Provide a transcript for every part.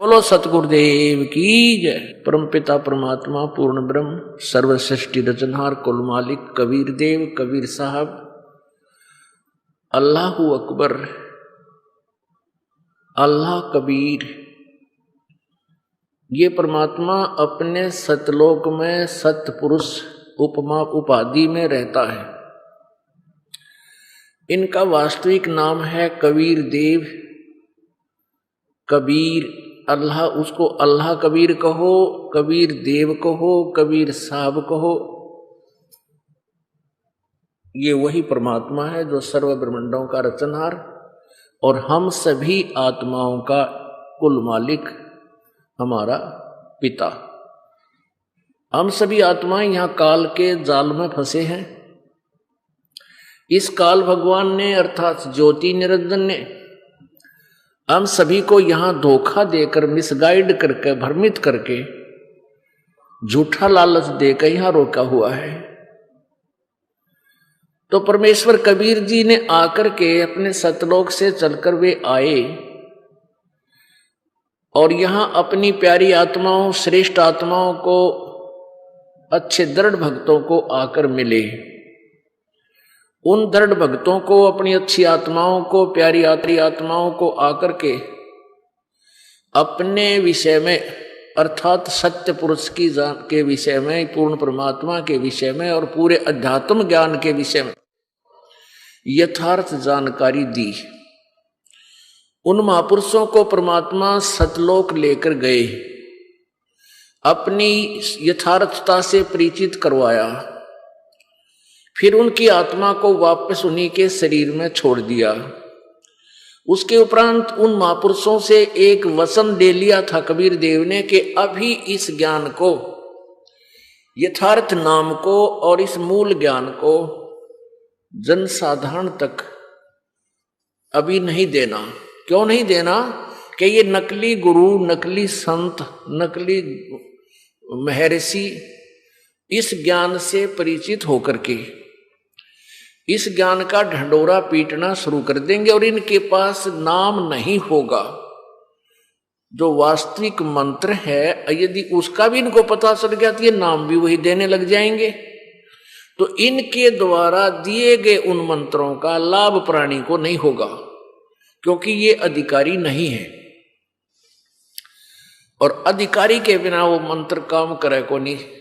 बोलो सतगुरुदेव की जय। परमपिता परमात्मा पूर्ण ब्रह्म सर्व सृष्टि रचनहार कुल मालिक कबीर देव कबीर साहब अल्लाहू अकबर अल्लाह कबीर। ये परमात्मा अपने सतलोक में सतपुरुष उपमा उपाधि में रहता है। इनका वास्तविक नाम है कबीर देव। कबीर अल्लाह, उसको अल्लाह कबीर कहो, कबीर देव कहो, कबीर साहब कहो, ये वही परमात्मा है जो सर्व ब्रह्मांडों का रचनहार और हम सभी आत्माओं का कुल मालिक, हमारा पिता। हम सभी आत्माएं यहाँ काल के जाल में फंसे हैं। इस काल भगवान ने अर्थात ज्योति निरंजन ने हम सभी को यहां धोखा देकर, मिसगाइड करके, भ्रमित करके, झूठा लालच देकर यहां रोका हुआ है। तो परमेश्वर कबीर जी ने आकर के अपने सतलोक से चलकर वे आए और यहां अपनी प्यारी आत्माओं, श्रेष्ठ आत्माओं को, अच्छे दृढ़ भक्तों को आकर मिले। उन दृढ़ भक्तों को, अपनी अच्छी आत्माओं को, प्यारी आत्माओं को आकर के अपने विषय में अर्थात सत्य पुरुष की के विषय में, पूर्ण परमात्मा के विषय में और पूरे अध्यात्म ज्ञान के विषय में यथार्थ जानकारी दी। उन महापुरुषों को परमात्मा सतलोक लेकर गए, अपनी यथार्थता से परिचित करवाया, फिर उनकी आत्मा को वापस उन्हीं के शरीर में छोड़ दिया। उसके उपरांत उन महापुरुषों से एक वचन ले लिया था कबीर देव ने कि अभी इस ज्ञान को, यथार्थ नाम को और इस मूल ज्ञान को जनसाधारण तक अभी नहीं देना। क्यों नहीं देना? कि ये नकली गुरु, नकली संत, नकली महर्षि इस ज्ञान से परिचित होकर के इस ज्ञान का ढंडोरा पीटना शुरू कर देंगे और इनके पास नाम नहीं होगा। जो वास्तविक मंत्र है, यदि उसका भी इनको पता चल गया तो ये नाम भी वही देने लग जाएंगे। तो इनके द्वारा दिए गए उन मंत्रों का लाभ प्राणी को नहीं होगा, क्योंकि ये अधिकारी नहीं है और अधिकारी के बिना वो मंत्र काम करे को नहीं।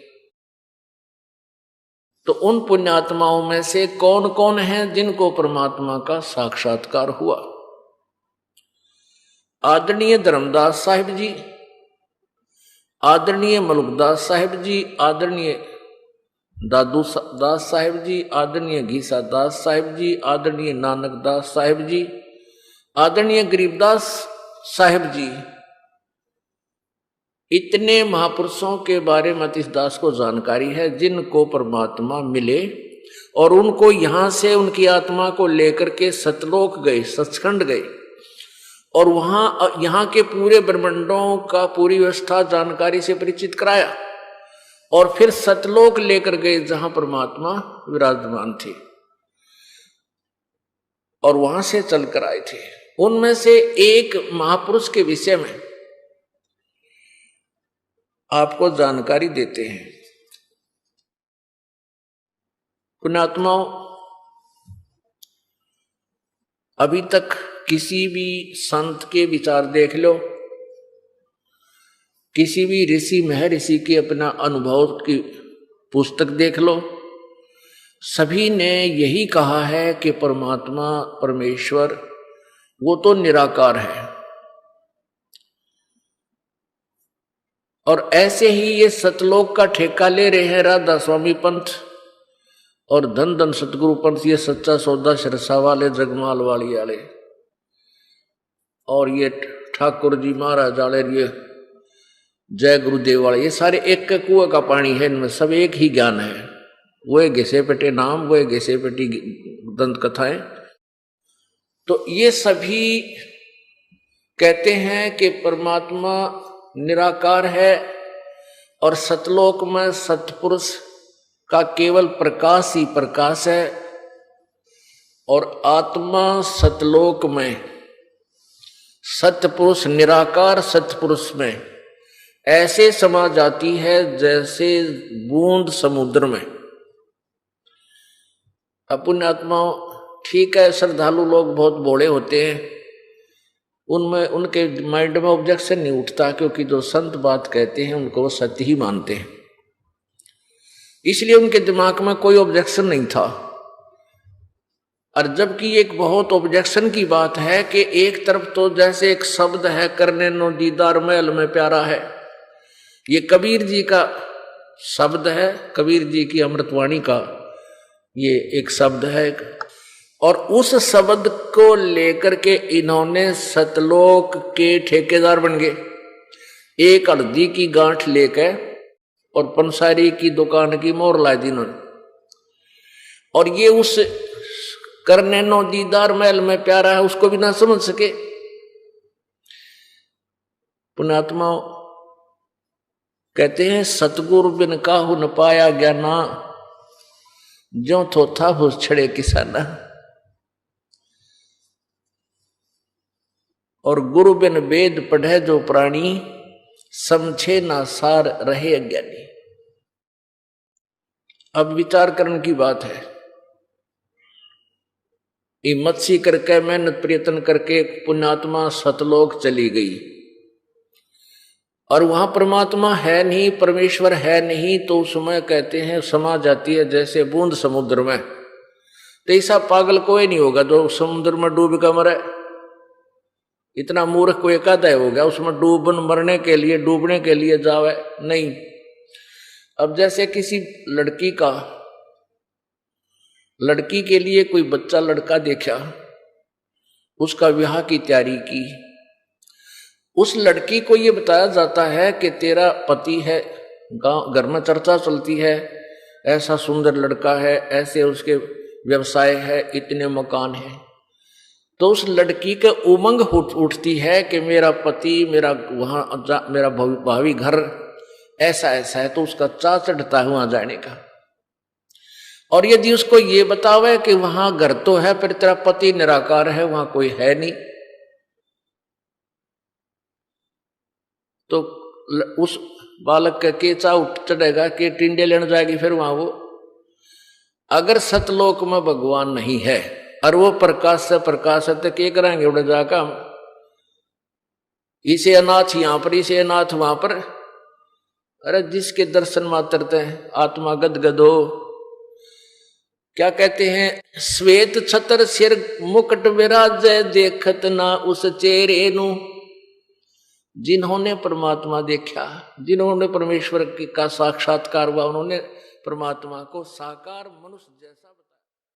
तो उन पुण्यात्माओं में से कौन कौन है जिनको परमात्मा का साक्षात्कार हुआ? आदरणीय धर्मदास साहिब जी, आदरणीय मलुकदास साहिब जी, आदरणीय दादू दास साहिब जी, आदरणीय घीसा दास साहिब जी, आदरणीय नानक दास साहिब जी, आदरणीय गरीबदास साहिब जी, इतने महापुरुषों के बारे में इस दास को जानकारी है जिनको परमात्मा मिले और उनको यहां से उनकी आत्मा को लेकर के सतलोक गए, सचखंड गए और वहां यहां के पूरे ब्रह्मांडों का पूरी व्यवस्था जानकारी से परिचित कराया और फिर सतलोक लेकर गए जहां परमात्मा विराजमान थे और वहां से चलकर आए थे। उनमें से एक महापुरुष के विषय में आपको जानकारी देते हैं। पुण्यात्माओं, अभी तक किसी भी संत के विचार देख लो, किसी भी ऋषि महर्षि के अपना अनुभव की पुस्तक देख लो, सभी ने यही कहा है कि परमात्मा, परमेश्वर वो तो निराकार है। और ऐसे ही ये सतलोक का ठेका ले रहे हैं राधा स्वामी पंथ और धन धन सतगुरु पंथ, ये सच्चा सौदा सिरसा वाले, जगमाल वाली वाले और ये ठाकुर जी महाराज वाले, ये जय गुरुदेव वाले, ये सारे एक कुएं का पानी है। इनमें सब एक ही ज्ञान है। वो घिसे पेटे नाम, वो घिसे पेटी दंत कथाएं। तो ये सभी कहते हैं कि परमात्मा निराकार है और सतलोक में सतपुरुष का केवल प्रकाश ही प्रकाश है और आत्मा सतलोक में सतपुरुष निराकार सतपुरुष में ऐसे समा जाती है जैसे बूंद समुद्र में। पुण्य आत्माओं, ठीक है, श्रद्धालु लोग बहुत भोले होते हैं, उनमें उनके माइंड में ऑब्जेक्शन नहीं उठता, क्योंकि जो संत बात कहते हैं उनको वो सत्य ही मानते हैं, इसलिए उनके दिमाग में कोई ऑब्जेक्शन नहीं था। और जबकि एक बहुत ऑब्जेक्शन की बात है कि एक तरफ तो जैसे एक शब्द है, करने नो दीदार महल में प्यारा है, ये कबीर जी का शब्द है, कबीर जी की अमृतवाणी का ये एक शब्द है, और उस शब्द को लेकर के इन्होंने सतलोक के ठेकेदार बन गए। एक हल्दी की गांठ लेकर और पंसारी की दुकान की मोहर ला दी इन्होंने, और ये उस करने नो दीदार महल में प्यारा है उसको भी ना समझ सके। पुण्यात्माओं कहते हैं सतगुरु बिन काहू न पाया ज्ञाना, ज्यों थोथा हो छड़े किसाना। और गुरु बिन वेद पढ़े जो प्राणी, समझे ना सार रहे अज्ञानी। अब विचार करने की बात है। हिम्मत सी करके मेहनत प्रयत्न करके पुण्यात्मा सतलोक चली गई, और वहां परमात्मा है नहीं, परमेश्वर है नहीं, तो उसमें कहते हैं समा जाती है जैसे बूंद समुद्र में। तो ऐसा पागल कोई नहीं होगा जो समुद्र में डूब कर मरे। इतना मूर्ख कोई एकादा हो गया उसमें डूबने के लिए जावे नहीं। अब जैसे किसी लड़की के लिए कोई बच्चा लड़का देखा, उसका विवाह की तैयारी की, उस लड़की को ये बताया जाता है कि तेरा पति है, गांव घर में चर्चा चलती है, ऐसा सुंदर लड़का है, ऐसे उसके व्यवसाय है, इतने मकान है। तो उस लड़की के उमंग उठती है कि मेरा पति, मेरा भावी घर ऐसा ऐसा है, तो उसका चाह चढ़ता है वहां जाने का। और यदि उसको ये बतावे कि वहां घर तो है पर तेरा पति निराकार है, वहां कोई है नहीं, तो उस बालक के चाह उठ चढ़ेगा कि टिंडे लेने जाएगी फिर वहां वो। अगर सतलोक में भगवान नहीं है और वो प्रकाश से प्रकाश है तो क्या करेंगे उड़े जाकर हम, इसे अनाथ यहां पर, इसे अनाथ वहां पर। अरे जिसके दर्शन मात्र थे आत्मा गदगद हो। क्या कहते हैं, श्वेत छतर सिर मुकुट विराजे, देखत ना उस चेहरे नु। जिन्होंने परमात्मा देखा, जिन्होंने परमेश्वर का साक्षात्कार हुआ, उन्होंने परमात्मा को साकार मनुष्य जैसा बताया।